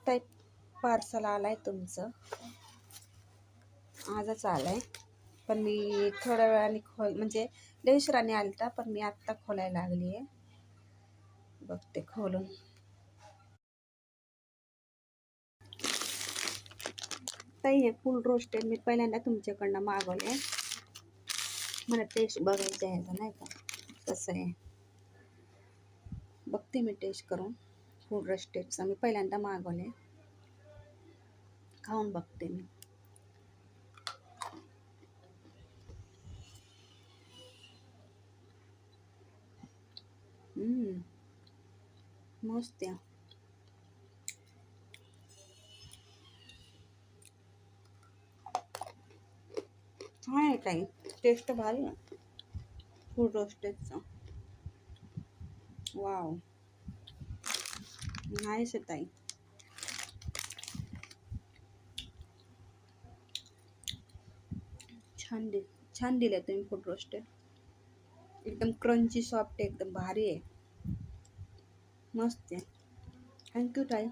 ताई पार्सल आलाय तुमचं. आजच आलाय, पण मी थोड्या वेळाने म्हणजे लय उशिराने आलता, पण मी आत्ता खोलायला लागली आहे. बघते खोलून. ताई हे फुल रोस्टेड मी पहिल्यांदा तुमच्याकडनं मागवले. मला टेस्ट बघायचं आहे नाही का कसं आहे. बघते मी टेस्ट करून. फुल रोस्टेडचं मी पहिल्यांदा मागवले, खाऊन बघते मी. मस्त आहे. छान आहे ताई, टेस्ट भारी आहे फुल रोस्टेडचं. वाव, नाईस आहे ताई. छान दिले तुम्ही फुल रोस्टेड. एकदम क्रंची सॉफ्ट, एकदम भारी आहे. मस्त आहे. थँक्यू ताई.